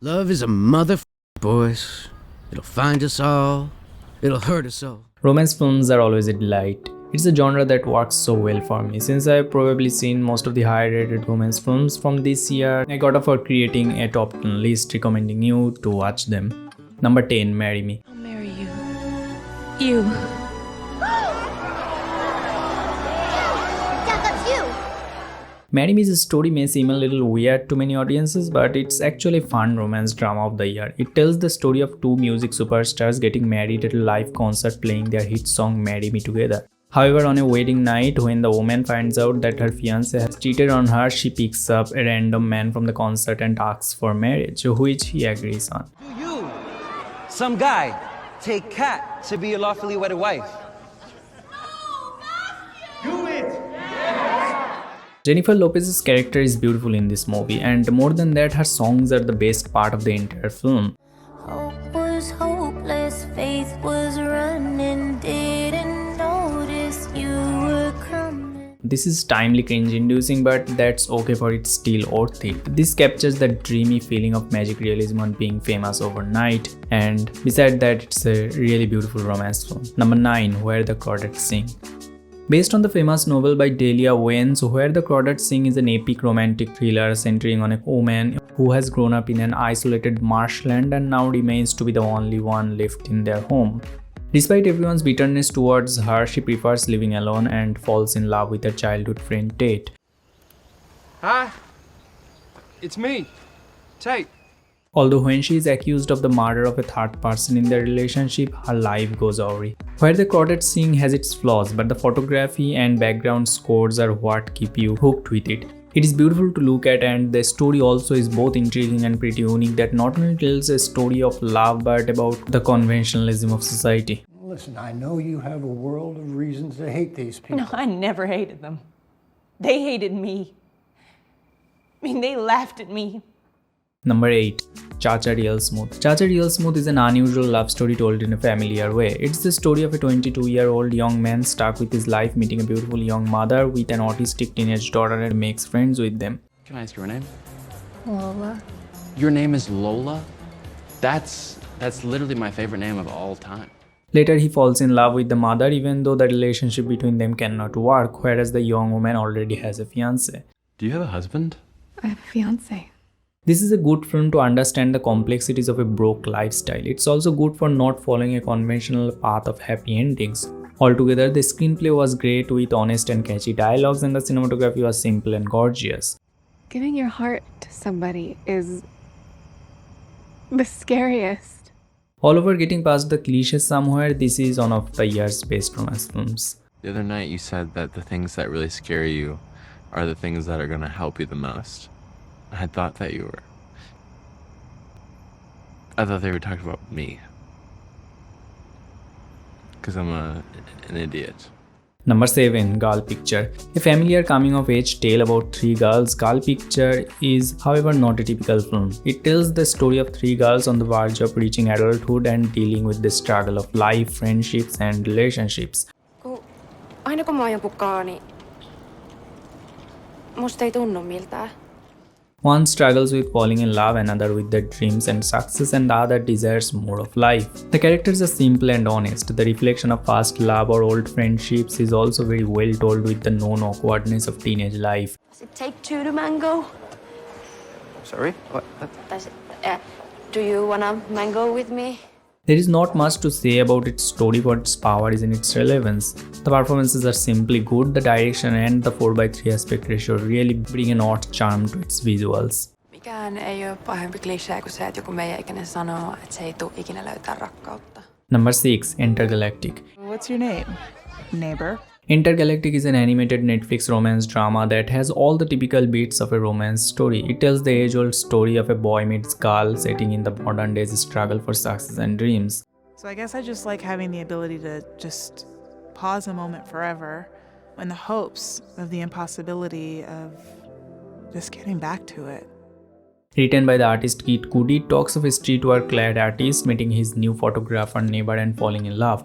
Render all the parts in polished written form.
Love is a boys. It'll find us all. It'll hurt us all. Romance films are always a delight. It's a genre that works so well for me. Since I've probably seen most of the high-rated romance films from this year, I got up for creating a top 10 list recommending you to watch them. Number 10, Marry Me. I'll marry you. You. Dad, that's you! Marry Me's story may seem a little weird to many audiences, but it's actually a fun romance drama of the year. It tells the story of two music superstars getting married at a live concert playing their hit song Marry Me together. However, on a wedding night, when the woman finds out that her fiancé has cheated on her, she picks up a random man from the concert and asks for marriage, which he agrees on. You, some guy, take Kat to be your lawfully wedded wife. Do it! Jennifer Lopez's character is beautiful in this movie, and more than that, her songs are the best part of the entire film. Hope was hopeless, faith was running, didn't notice you were coming. This is timely cringe-inducing, but that's okay, for it's still worth it. This captures the dreamy feeling of magic realism on being famous overnight, and besides that, it's a really beautiful romance film. Number 9, Where the Crawdads Sing. Based on the famous novel by Delia Owens, Where the Crawdads Sing is an epic romantic thriller centering on a woman who has grown up in an isolated marshland and now remains to be the only one left in their home. Despite everyone's bitterness towards her, she prefers living alone and falls in love with her childhood friend Tate. Hi. It's me, Tate. Although when she is accused of the murder of a third person in their relationship, her life goes awry. Where the Crawdads Sing has its flaws, but the photography and background scores are what keep you hooked with it. It is beautiful to look at, and the story also is both intriguing and pretty unique, that not only tells a story of love but about the conventionalism of society. Listen, I know you have a world of reasons to hate these people. No, I never hated them. They hated me. I mean, they laughed at me. Number 8. Cha-Cha Real Smooth. Cha-Cha Real Smooth is an unusual love story told in a familiar way. It's the story of a 22-year-old young man stuck with his life meeting a beautiful young mother with an autistic teenage daughter and makes friends with them. Can I ask your name? Lola. Your name is Lola? That's literally my favorite name of all time. Later, he falls in love with the mother even though the relationship between them cannot work, whereas the young woman already has a fiancé. Do you have a husband? I have a fiance. This is a good film to understand the complexities of a broke lifestyle. It's also good for not following a conventional path of happy endings. Altogether, the screenplay was great with honest and catchy dialogues, and the cinematography was simple and gorgeous. Giving your heart to somebody is the scariest. All over getting past the cliches somewhere, this is one of the year's best romance films. The other night you said that the things that really scare you are the things that are going to help you the most. I thought they were talking about me. Because I'm an idiot. Number 7, Girl Picture. A familiar coming-of-age tale about 3 girls, Girl Picture is, however, not a typical film. It tells the story of 3 girls on the verge of reaching adulthood and dealing with the struggle of life, friendships, and relationships. Aina kun mä oon pukkaa, niin musta ei tunnu miltään. One struggles with falling in love, another with their dreams and success, and the other desires more of life. The characters are simple and honest. The reflection of past love or old friendships is also very well told with the known awkwardness of teenage life. Does it take 2 to mango? Sorry? What? Do you wanna mango with me? There is not much to say about its story, but its power is in its relevance. The performances are simply good, the direction and the 4:3 aspect ratio really bring an odd charm to its visuals. Mikään ei ole pahempi klisee kuin se, että joku meidän ikäinen sanoo, että se ei tule ikinä löytää rakkautta. Number 6, Intergalactic. What's your name? Neighbor? Intergalactic is an animated Netflix romance drama that has all the typical beats of a romance story. It tells the age-old story of a boy meets girl setting in the modern day's struggle for success and dreams. So I guess I just like having the ability to just pause a moment forever in the hopes of the impossibility of just getting back to it. Written by the artist Kid Cudi, it talks of a streetwear-clad artist meeting his new photographer neighbor and falling in love.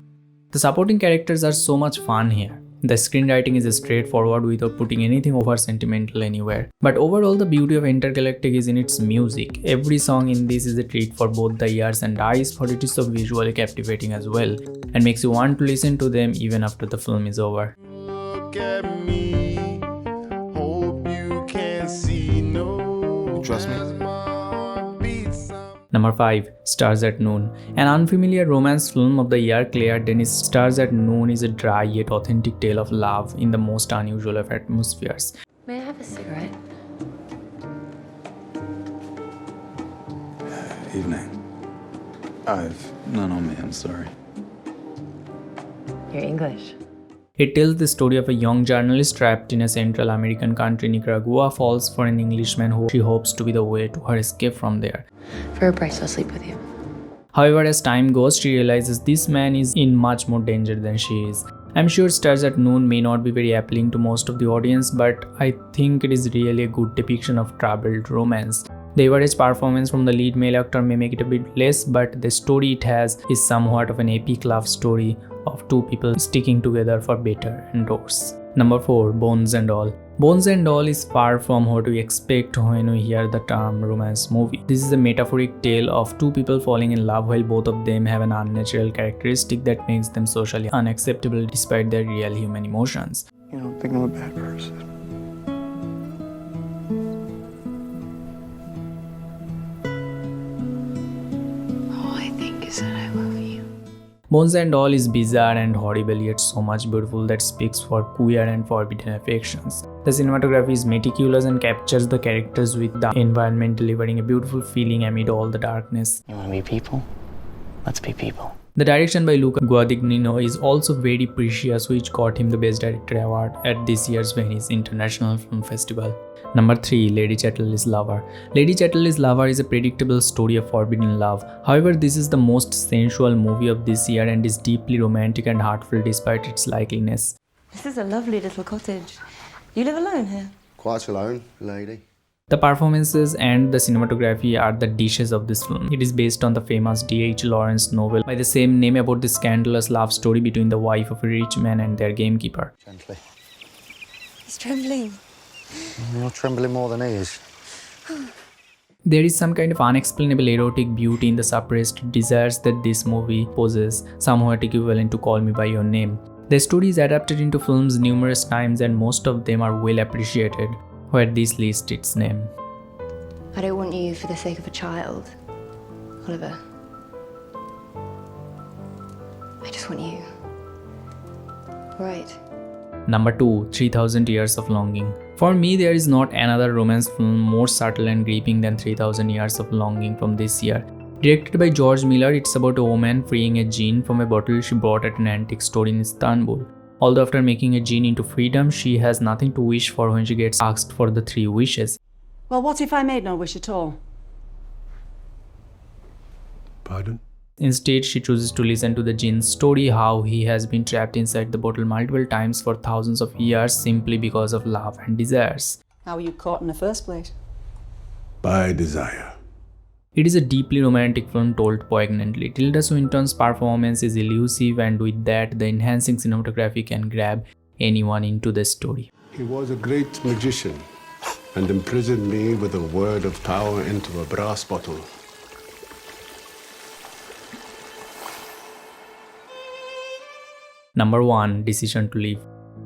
The supporting characters are so much fun here. The screenwriting is straightforward without putting anything over sentimental anywhere. But overall, the beauty of Intergalactic is in its music. Every song in this is a treat for both the ears and eyes, for it is so visually captivating as well, and makes you want to listen to them even after the film is over. Look at me, hope you can see no. You trust me? Number 5. Stars at Noon. An unfamiliar romance film of the year, Claire Denis' Stars at Noon is a dry yet authentic tale of love in the most unusual of atmospheres. May I have a cigarette? Evening. I've none on me, I'm sorry. You're English. It tells the story of a young journalist trapped in a Central American country, Nicaragua, falls for an Englishman who she hopes to be the way to her escape from there. For a price, I'll sleep with you. However, as time goes, she realizes this man is in much more danger than she is. I'm sure Stars at Noon may not be very appealing to most of the audience, but I think it is really a good depiction of troubled romance. The average performance from the lead male actor may make it a bit less, but the story it has is somewhat of an epic love story of two people sticking together for better and worse. Number 4. Bones and All. Bones and All is far from what we expect when we hear the term romance movie. This is a metaphoric tale of two people falling in love while both of them have an unnatural characteristic that makes them socially unacceptable despite their real human emotions. You don't think I'm a bad person. All I think is that I love you. Bones and All is bizarre and horrible yet so much beautiful that speaks for queer and forbidden affections. The cinematography is meticulous and captures the characters with the environment, delivering a beautiful feeling amid all the darkness. You want to be people? Let's be people. The direction by Luca Guadagnino is also very precious, which got him the Best Director award at this year's Venice International Film Festival. Number 3. Lady Chatterley's Lover. Lady Chatterley's Lover is a predictable story of forbidden love. However, this is the most sensual movie of this year and is deeply romantic and heartfelt despite its likeliness. This is a lovely little cottage. You live alone here? Quite alone, lady. The performances and the cinematography are the dishes of this film. It is based on the famous D.H. Lawrence novel by the same name about the scandalous love story between the wife of a rich man and their gamekeeper. Gently. He's trembling. You're trembling more than he is. There is some kind of unexplainable erotic beauty in the suppressed desires that this movie possesses, somewhat equivalent to Call Me By Your Name. The story is adapted into films numerous times and most of them are well appreciated, where this lists its name. I don't want you for the sake of a child, Oliver. I just want you. Right. Number 2. 3000 Years of Longing. For me, there is not another romance film more subtle and gripping than 3000 Years of Longing from this year. Directed by George Miller, it's about a woman freeing a genie from a bottle she bought at an antique store in Istanbul. Although after making a genie into freedom, she has nothing to wish for when she gets asked for the 3 wishes. Well, what if I made no wish at all? Pardon? Instead, she chooses to listen to the genie's story, how he has been trapped inside the bottle multiple times for thousands of years simply because of love and desires. How were you caught in the first place? By desire. It is a deeply romantic film told poignantly. Tilda Swinton's performance is elusive, and with that, the enhancing cinematography can grab anyone into the story. He was a great magician and imprisoned me with a word of power into a brass bottle. Number 1. Decision to Live.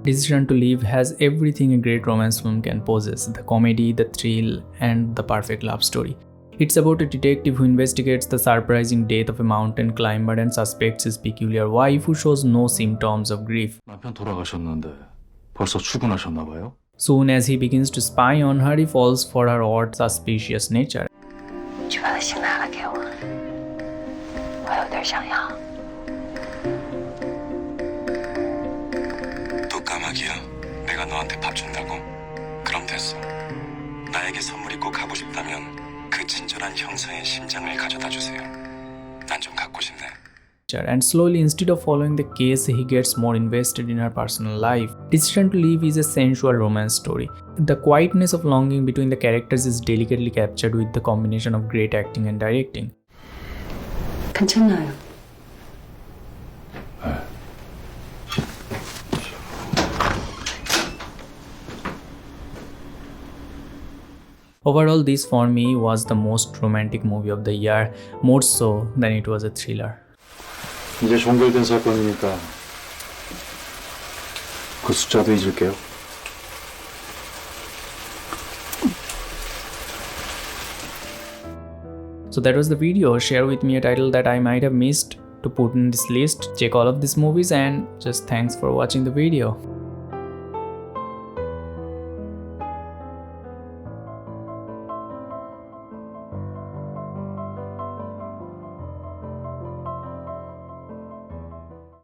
Decision to Live has everything a great romance film can possess: the comedy, the thrill, and the perfect love story. It's about a detective who investigates the surprising death of a mountain climber and suspects his peculiar wife who shows no symptoms of grief. 남편 돌아가셨는데 벌써 출근하셨나 봐요? Soon as he begins to spy on her, he falls for her odd, suspicious nature. 去把他信拿来给我，我有点想要。 또 까마귀야. 내가 너한테 밥 준다고? 그럼 됐어. 나에게 선물이 꼭 하고 싶다면 그 친절한 형사의 심장을 가져다 주세요. 난 좀 갖고 싶네. And slowly, instead of following the case, he gets more invested in her personal life. Decision to Live is a sensual romance story. The quietness of longing between the characters is delicately captured with the combination of great acting and directing. 괜찮아요. Overall, this for me was the most romantic movie of the year, more so than it was a thriller. 이제 종결된 사건이니까 그 숫자도 잊을게요. So that was the video. Share with me a title that I might have missed to put in this list. Check all of these movies and just thanks for watching the video.